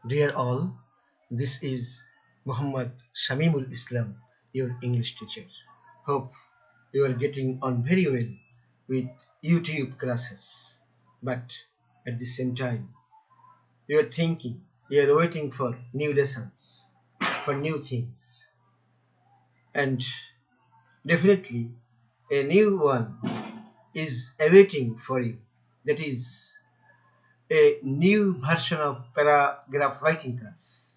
Dear all, this is Muhammad Shamimul Islam, your English teacher. Hope you are getting on very well with YouTube classes. But at the same time, you are thinking, you are waiting for new lessons, for new things. And definitely a new one is awaiting for you. That is a new version of paragraph writing class.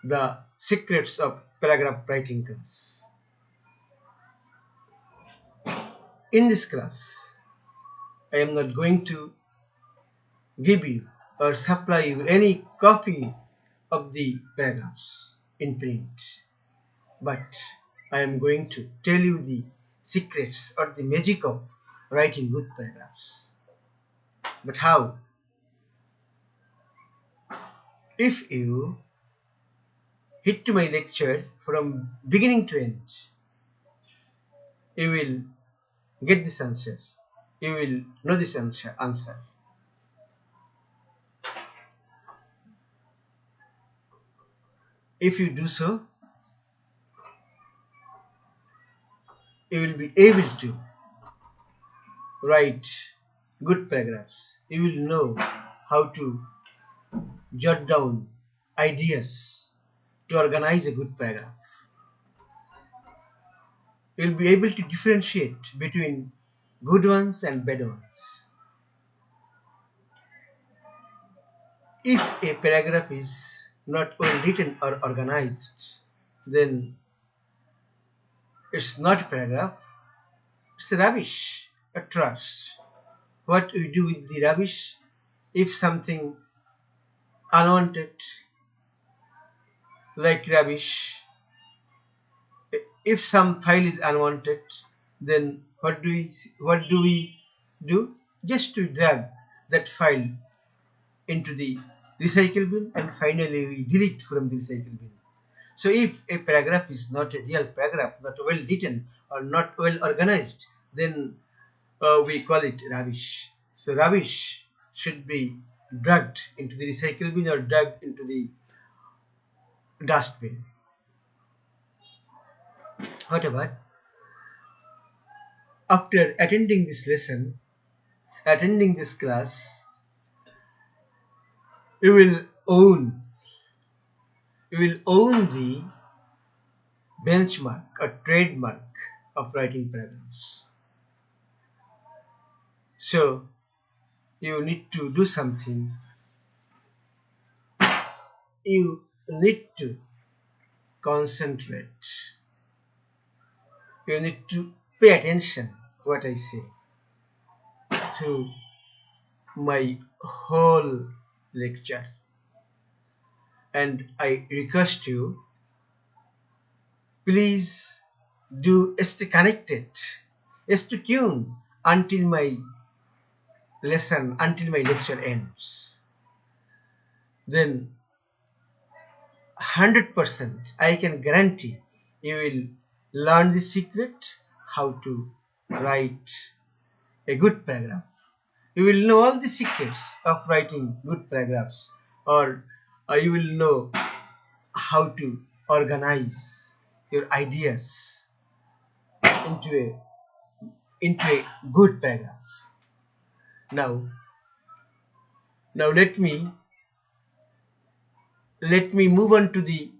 The secrets of paragraph writing class. In this class, I am not going to give you or supply you any copy of the paragraphs in print, but I am going to tell you the secrets or the magic of writing good paragraphs. But how? If you hit to my lecture from beginning to end, you will get this answer. You will know this answer. If you do so, you will be able to write good paragraphs. You will know how to jot down ideas to organize a good paragraph. You will be able to differentiate between good ones and bad ones. If a paragraph is not well written or organized, then it's not a paragraph, it's rubbish, a trash. What we do with the rubbish? If something unwanted, like rubbish, if some file is unwanted, then what do we do? Just to drag that file into the recycle bin, and finally we delete from the recycle bin. So if a paragraph is not a real paragraph, not well written or not well organized, then we call it rubbish. So rubbish should be dragged into the recycle bin or dragged into the dustbin. However, after attending this lesson, attending this class, you will own the benchmark or trademark of writing paragraphs. So you need to do something. You need to concentrate. You need to pay attention what I say to my whole lecture. And I request you, please do stay connected, stay tuned until my lesson, until my lecture ends. Then 100% I can guarantee you will learn the secret how to write a good paragraph. You will know all the secrets of writing good paragraphs, or you will know how to organize your ideas into a good paragraph. Now let me move on to the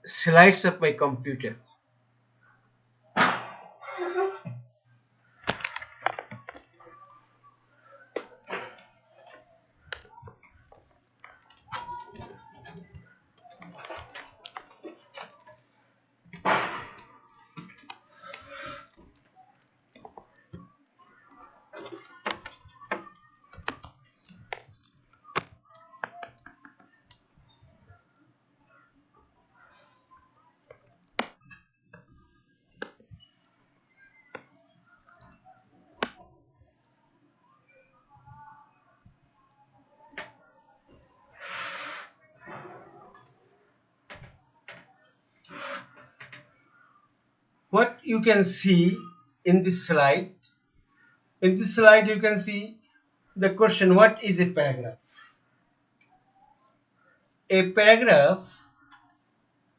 slides of my computer. What you can see in this slide, you can see the question, what is a paragraph? A paragraph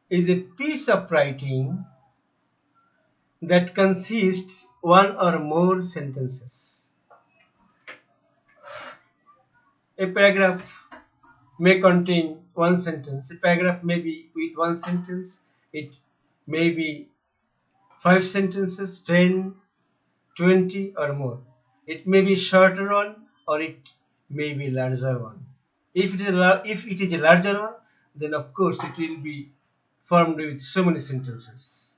is a piece of writing that consists one or more sentences. A paragraph may contain one sentence. A paragraph may be with one sentence. It may be 5 sentences, 10, 20 or more. It may be shorter one or it may be larger one. If it is a larger one, then of course it will be formed with so many sentences.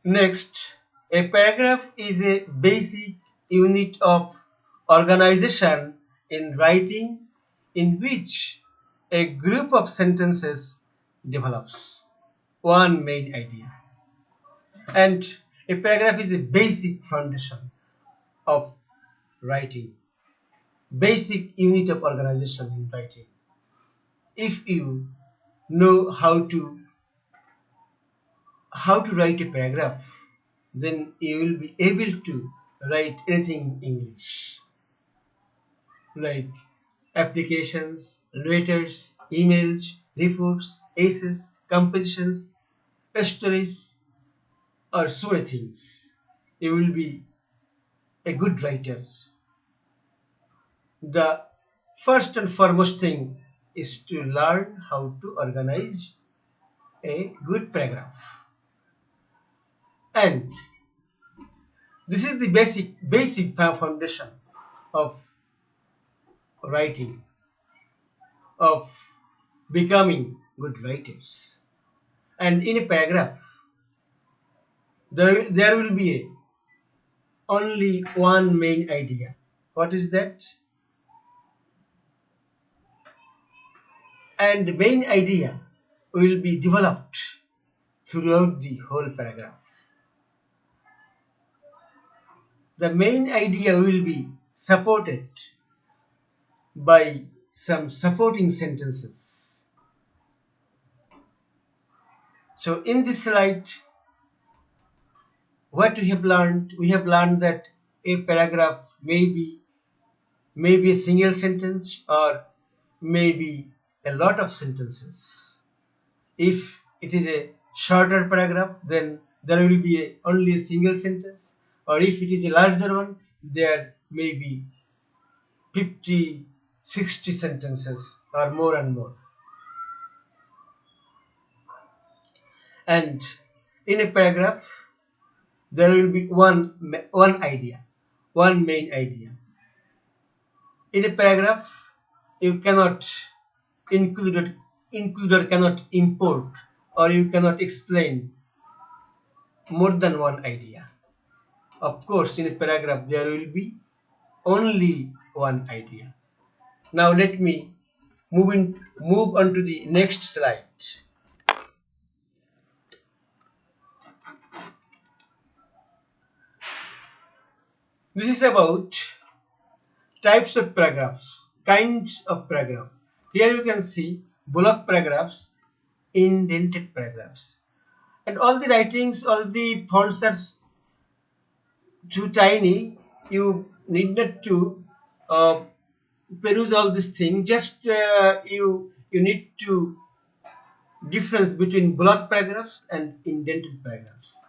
Next, a paragraph is a basic unit of organization in writing in which a group of sentences develops one main idea. And a paragraph is a basic foundation of writing, basic unit of organization in writing. If you know how to write a paragraph, then you will be able to write anything in English, like applications, letters, emails, reports, essays, compositions, stories, or so many things. You will be a good writer. The first and foremost thing is to learn how to organize a good paragraph. And this is the basic foundation of writing, of becoming good writers. And in a paragraph, there will be only one main idea. What is that? And the main idea will be developed throughout the whole paragraph. The main idea will be supported by some supporting sentences. So in this slide, what we have learned? We have learned that a paragraph may be a single sentence or maybe a lot of sentences. If it is a shorter paragraph, then there will be only a single sentence, or if it is a larger one, there may be 50, 60 sentences or more and more. And in a paragraph, there will be one idea, one main idea. In a paragraph, you cannot include or cannot import, or you cannot explain more than one idea. Of course, in a paragraph there will be only one idea. Now let me move on to the next slide. This is about types of paragraphs, kinds of paragraph. Here you can see block paragraphs, indented paragraphs. And all the writings, all the fonts are too tiny. You need not to peruse all this thing. Just you need to difference between block paragraphs and indented paragraphs.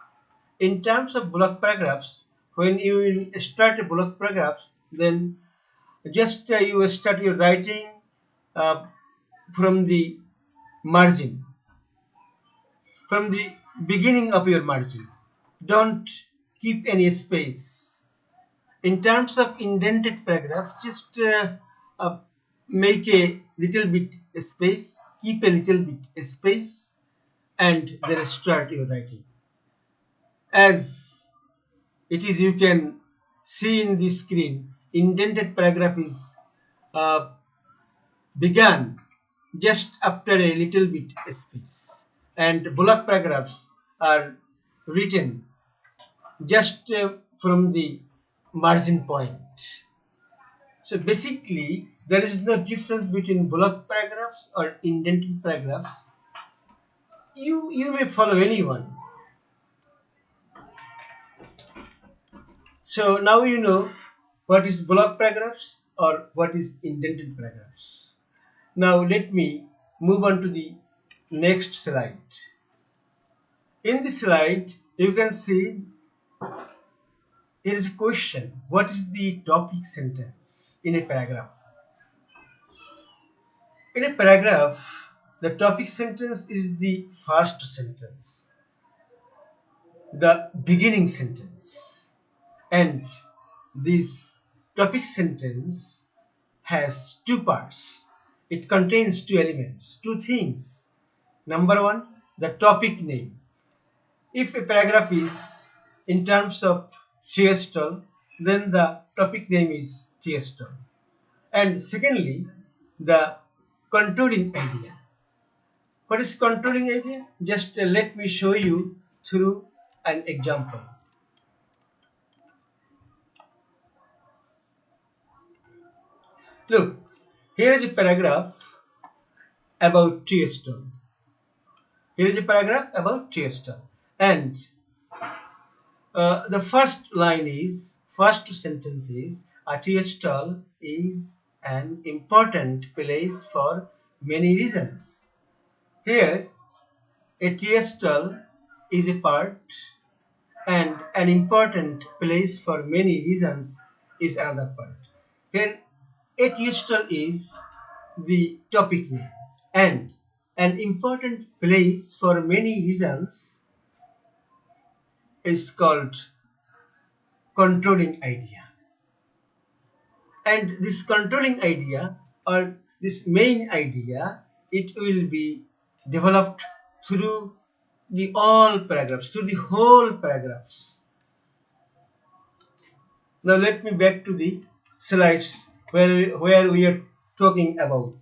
In terms of block paragraphs, when you will start a block paragraphs, then just you start your writing from the margin, from the beginning of your margin. Don't keep any space. In terms of indented paragraphs, just make a little bit space, keep a little bit space, and then start your writing. As it is, you can see in the screen, indented paragraph is began just after a little bit space, and block paragraphs are written just from the margin point. So basically, there is no difference between block paragraphs or indented paragraphs. You may follow anyone. So now you know what is block paragraphs or what is indented paragraphs. Now let me move on to the next slide. In this slide, you can see there is a question. What is the topic sentence in a paragraph? In a paragraph, the topic sentence is the first sentence, the beginning sentence. And this topic sentence has two parts. It contains two elements, two things. Number one, the topic name. If a paragraph is in terms of TSTL, then the topic name is TSTL. And secondly, the controlling idea. What is controlling idea? Just let me show you through an example. Look, here is a paragraph about TSTL. Here is a paragraph about TSTL. And the first sentence is, a TSTL is an important place for many reasons. Here, a TSTL is a part and an important place for many reasons is another part. Here, a TSTL is the topic name and an important place for many reasons is called controlling idea. And this controlling idea or this main idea, it will be developed through the all paragraphs, through the whole paragraphs. Now let me back to the slides where we are talking about.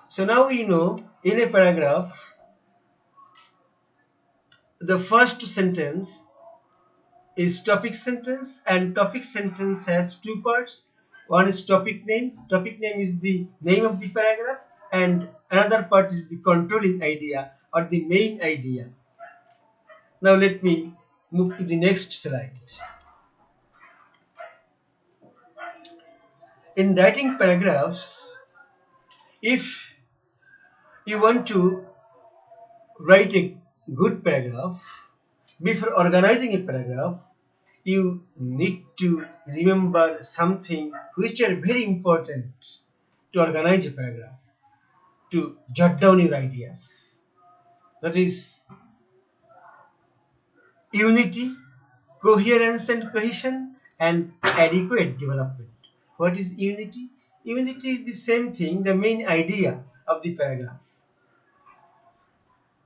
So now we know in a paragraph, the first sentence is topic sentence, and topic sentence has two parts. One is topic name. Topic name is the name of the paragraph, and another part is the controlling idea or the main idea. Now let me move to the next slide. In writing paragraphs, if you want to write a good paragraph, before organizing a paragraph, you need to remember something which are very important to organize a paragraph, to jot down your ideas. That is unity, coherence and cohesion, and adequate development. What is unity? Unity is the same thing, the main idea of the paragraph.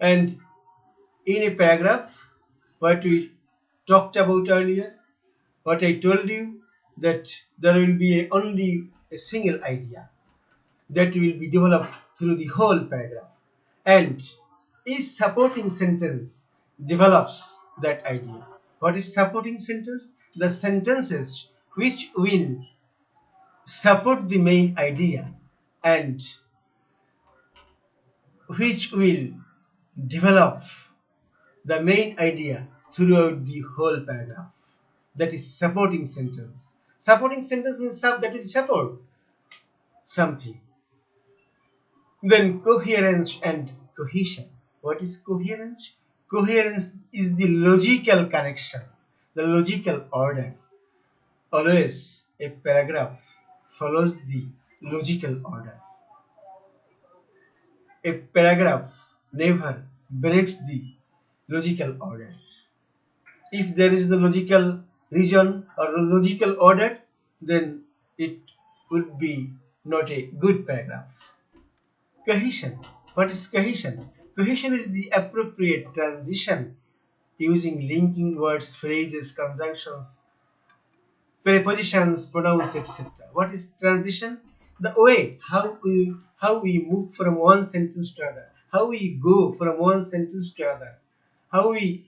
And in a paragraph, what we talked about earlier, what I told you, that there will be only a single idea that will be developed through the whole paragraph, and each supporting sentence develops that idea. What is supporting sentence? The sentences which will support the main idea and which will develop the main idea throughout the whole paragraph. That is supporting sentence. Supporting sentence means that will support something. Then coherence and cohesion. What is coherence? Coherence is the logical connection, the logical order. Always a paragraph follows the logical order. A paragraph never breaks the logical order. If there is the logical reason or logical order, then it would be not a good paragraph. Cohesion. What is cohesion? Cohesion is the appropriate transition using linking words, phrases, conjunctions, prepositions, pronouns, etc. What is transition? The way how we move from one sentence to another, how we go from one sentence to another, how we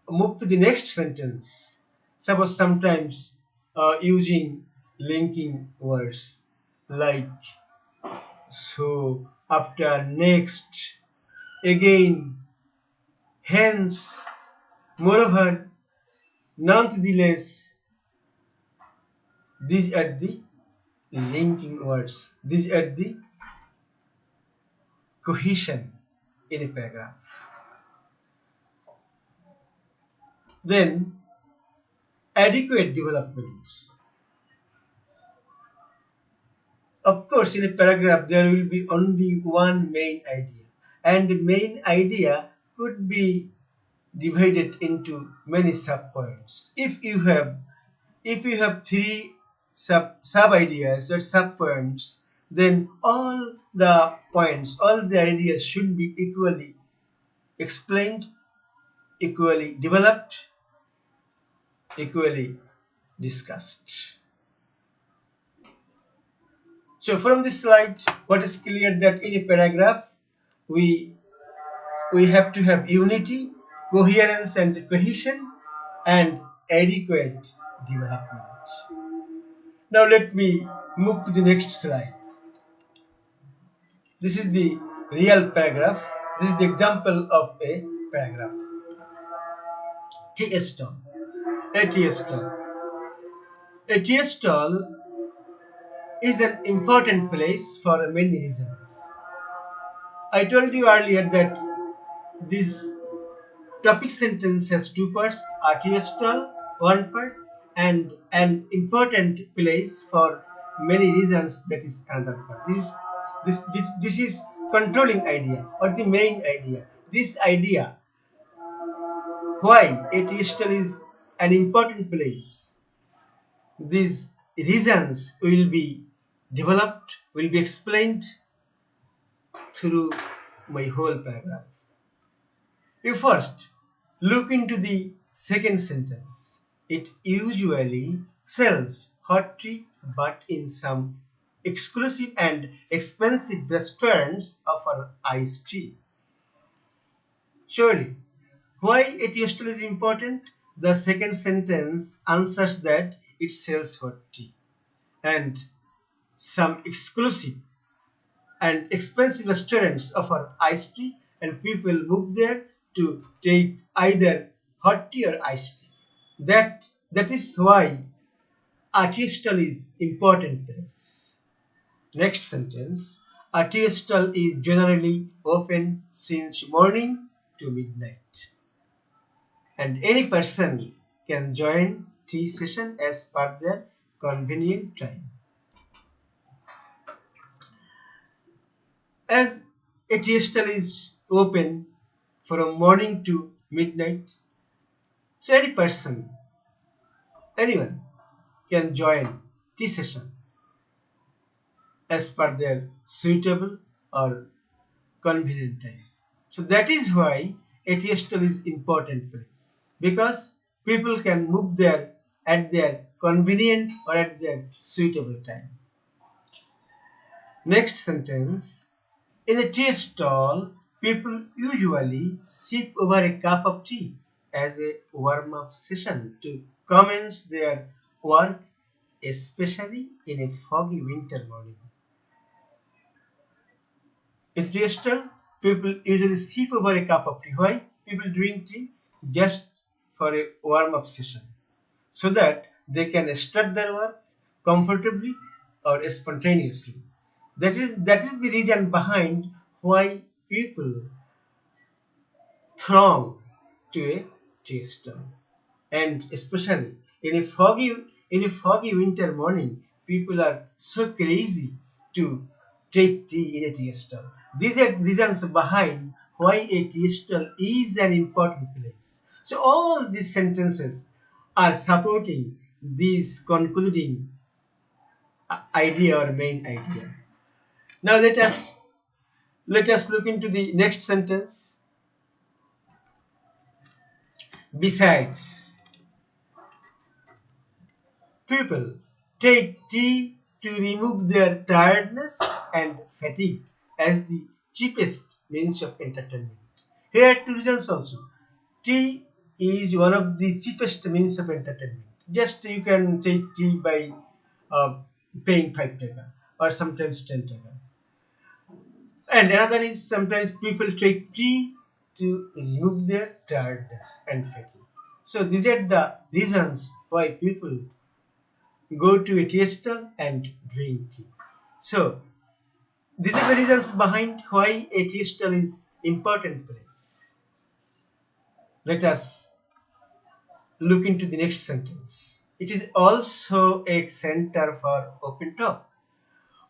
move to the next sentence. Suppose sometimes using linking words like so, after, next, again, hence, moreover, nonetheless. These are the linking words. These are the cohesion in a paragraph. Then adequate development. Of course, in a paragraph there will be only one main idea, and the main idea could be divided into many subpoints. If you have three sub ideas or subpoints, then all the points, all the ideas should be equally explained, equally developed, equally discussed. So from this slide, what is clear that in a paragraph we have to have unity, coherence and cohesion, and adequate development. Now let me move to the next slide. This is the real paragraph. This is the example of a paragraph. Tea stall. A tea stall. A tea stall is an important place for many reasons. I told you earlier that this topic sentence has two parts: a tea stall, one part, and an important place for many reasons, that is another part. This is controlling idea or the main idea. This idea, why a tea stall is an important place, these reasons will be developed, will be explained through my whole paragraph. You first look into the second sentence. It usually sells hot tea, but in some exclusive and expensive restaurants offer iced tea. Surely, why a tea stall is important? The second sentence answers that it sells hot tea, and some exclusive and expensive restaurants offer iced tea, and people move there to take either hot tea or iced tea. That is why a tea stall is important place. Next sentence. A tea stall is generally open since morning to midnight, and any person can join tea session as per their convenient time. As a tea stall is open from morning to midnight, so anyone can join tea session as per their suitable or convenient time. So that is why a tea stall is important place, because people can move there at their convenient or at their suitable time. Next sentence. In a tea stall, people usually sip over a cup of tea as a warm-up session to commence their work, especially in a foggy winter morning. In a tea stall, people usually sip over a cup of tea. Why? People drink tea just for a warm-up session, so that they can start their work comfortably or spontaneously. That is the reason behind why people throng to a tea stall, and especially in a foggy winter morning, people are so crazy to take tea in a tea stall. These are reasons behind why a tea stall is an important place. So all these sentences are supporting this concluding idea or main idea. Now let us look into the next sentence. Besides, people take tea to remove their tiredness and fatigue as the cheapest means of entertainment. Here are two reasons also. Tea is one of the cheapest means of entertainment. Just you can take tea by paying 5 taka or sometimes 10 taka. And another is sometimes people take tea to remove their tiredness and fatigue. So these are the reasons why people go to a tea stall and drink tea. So these are the reasons behind why a tea stall is important place. Let us look into the next sentence. It is also a center for open talk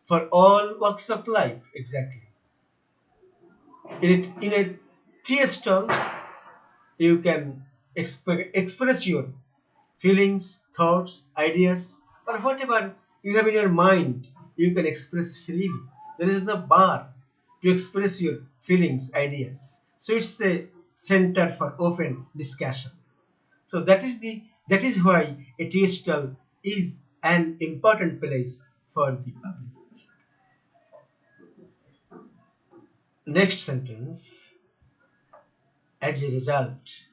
for all walks of life. Exactly. In a tea stall, you can express your feelings, thoughts, ideas, or whatever you have in your mind. You can express freely. There is no bar to express your feelings, ideas. So it's a center for open discussion. So that is why a tea stall is an important place for the public. Next sentence. As a result,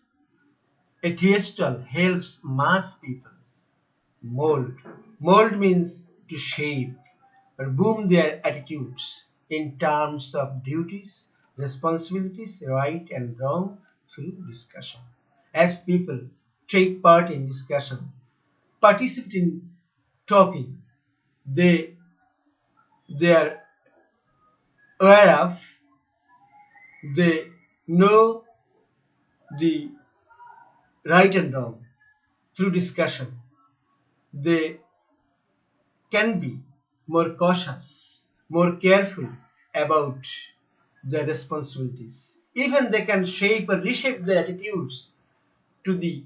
a tea stall helps mass people mold. Mold means to shape or boom their attitudes in terms of duties, responsibilities, right and wrong through discussion. As people take part in discussion, participate in talking, they they are aware of, they know the right and wrong through discussion. They can be more cautious, more careful about their responsibilities. Even they can shape or reshape their attitudes to the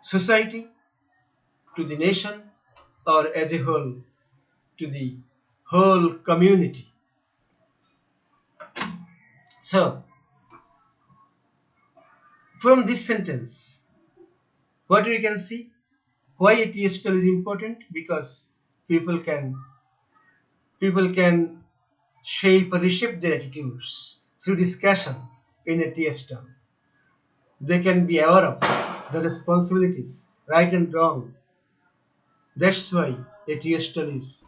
society, to the nation, or as a whole, to the whole community. So, from this sentence, what we can see? Why a TSL is important? Because people can people can shape or reshape their attitudes through discussion in a TSL. They can be aware of the responsibilities, right and wrong. That's why a TSL is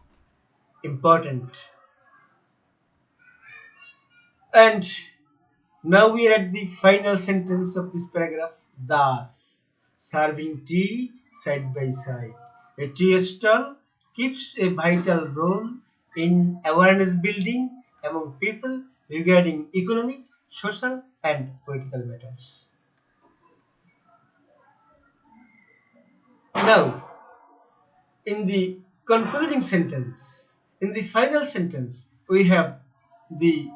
important. And now we are at the final sentence of this paragraph. Thus, serving tea side by side. A tea stall keeps a vital role in awareness building among people regarding economic, social, and political matters. Now, in the concluding sentence, in the final sentence, we have the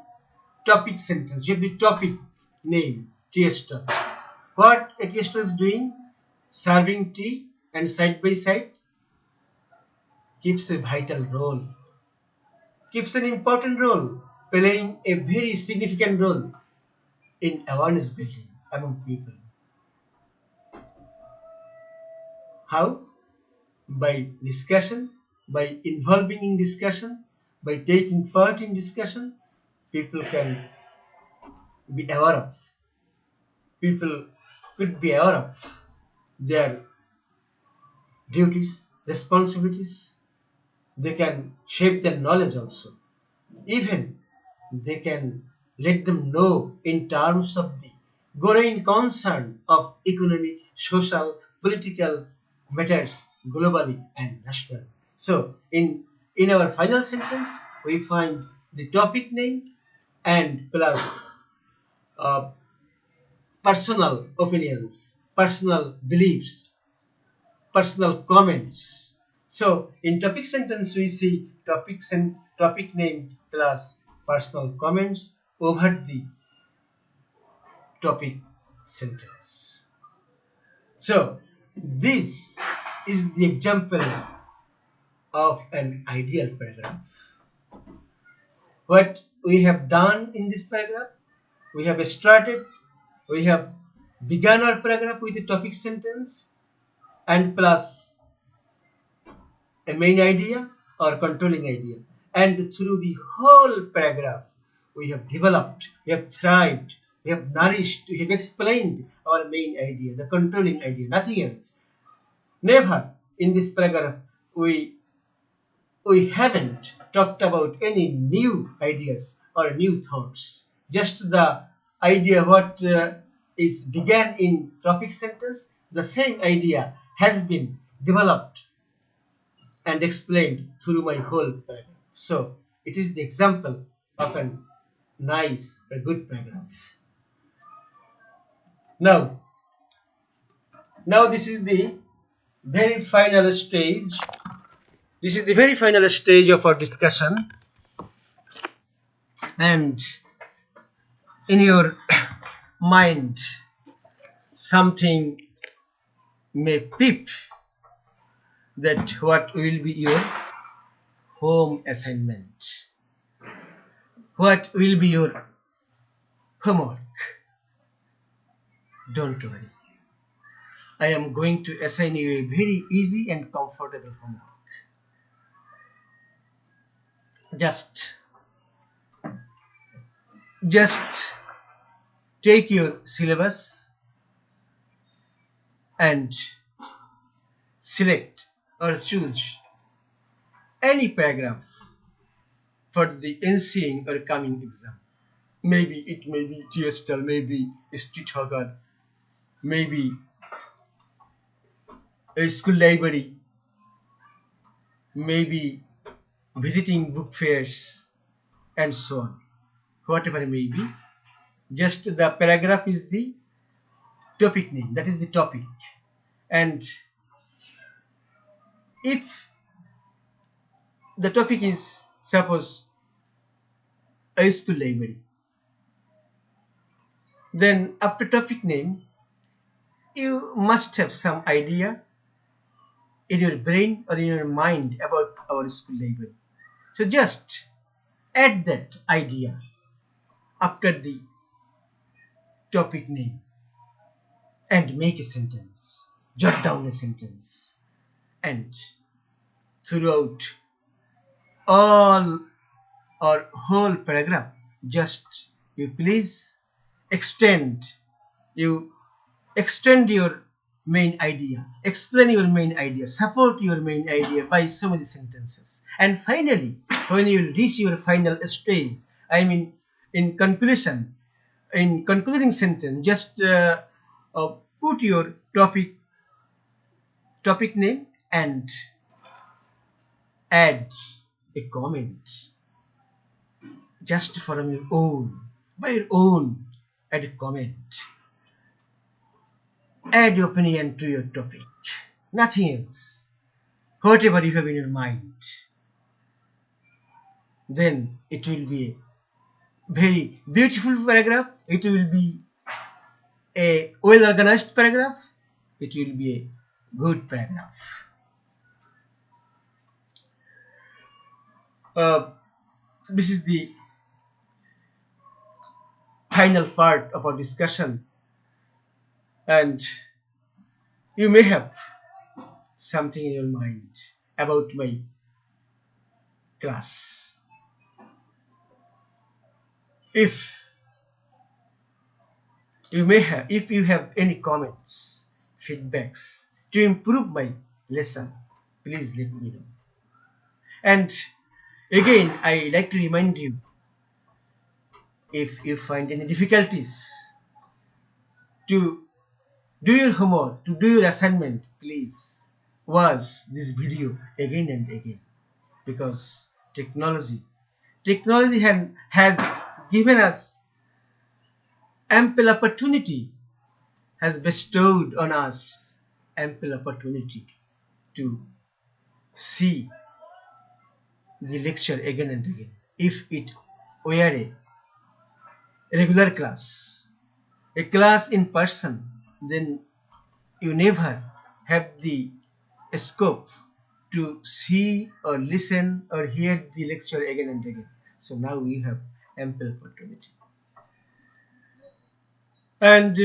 topic sentence. You have the topic name, tea stall. What a tea stall is doing? Serving tea and side by side keeps a vital role, keeps an important role, playing a very significant role in awareness building among people. How? By discussion, by involving in discussion, by taking part in discussion, people can be aware of, people could be aware of their duties, responsibilities. They can shape their knowledge also. Even they can let them know in terms of the growing concern of economic, social, political matters globally and nationally. So in our final sentence, we find the topic name and plus uh, personal opinions, personal beliefs, personal comments. So in topic sentence we see topic name plus personal comments over the topic sentence. So this is the example of an ideal paragraph. What we have done in this paragraph, we have started, we have begun our paragraph with a topic sentence and plus a main idea or controlling idea. And through the whole paragraph, we have developed, we have thrived, we have nourished, we have explained our main idea, the controlling idea, nothing else. Never in this paragraph we haven't talked about any new ideas or new thoughts. Just the idea what is began in topic sentence, the same idea has been developed and explained through my whole paragraph. So it is the example of a nice, a good paragraph. Now, this is the very final stage. This is the very final stage of our discussion, and in your mind, something may peep that what will be your home assignment, what will be your homework. Don't worry, I am going to assign you a very easy and comfortable homework. Just take your syllabus and select or choose any paragraph for the ensuing or coming exam. Maybe it may be geostal, maybe street hawker, maybe a school library, maybe visiting book fairs, and so on. Whatever it may be, just the paragraph is the topic name, that is the topic. And if the topic is, suppose, a school library, then after topic name, you must have some idea in your brain or in your mind about our school library. So just add that idea after the topic name and make a sentence, jot down a sentence, and throughout all or whole paragraph, just you please extend your main idea, explain your main idea, support your main idea by so many sentences. And finally, when you reach your final stage, I mean in conclusion, in concluding sentence, just put your topic name and add a comment just from your own, by your own, add a comment. Add your opinion to your topic, nothing else. Whatever you have in your mind, then it will be a very beautiful paragraph. It will be a well organized paragraph. It will be a good paragraph. This is the final part of our discussion, and you may have something in your mind about my class. If you have any comments, feedbacks to improve my lesson, please let me know. And again, I like to remind you, if you find any difficulties to do your homework, to do your assignment, please watch this video again and again, because technology has given us ample opportunity, has bestowed on us ample opportunity to see the lecture again and again. If it were a regular class, a class in person, then you never have the scope to see or listen or hear the lecture again and again. So now we have ample opportunity. And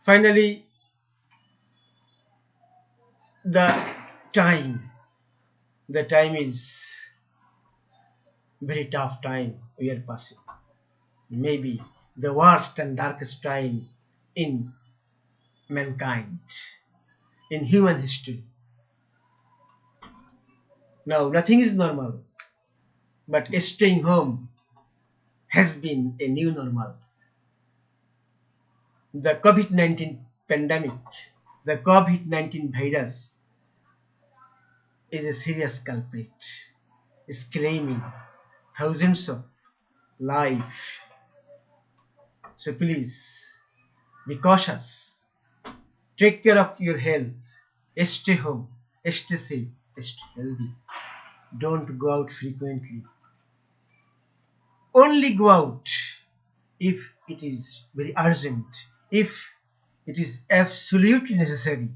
finally, the time is very tough time we are passing. Maybe the worst and darkest time in mankind, in human history. Now nothing is normal, but staying home has been a new normal. The COVID-19 pandemic, the COVID-19 virus is a serious culprit, is claiming thousands of lives. So please be cautious. Take care of your health. Stay home. Stay safe. Stay healthy. Don't go out frequently. Only go out if it is very urgent, if it is absolutely necessary.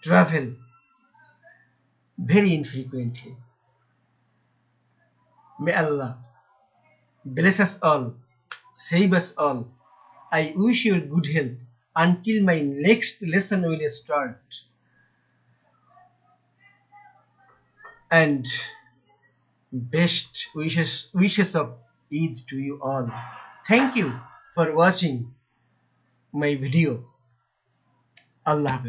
Travel very infrequently. May Allah bless us all, save us all. I wish you good health until my next lesson will start. And best wishes of Eid to you all. Thank you for watching my video. Allah Hafiz.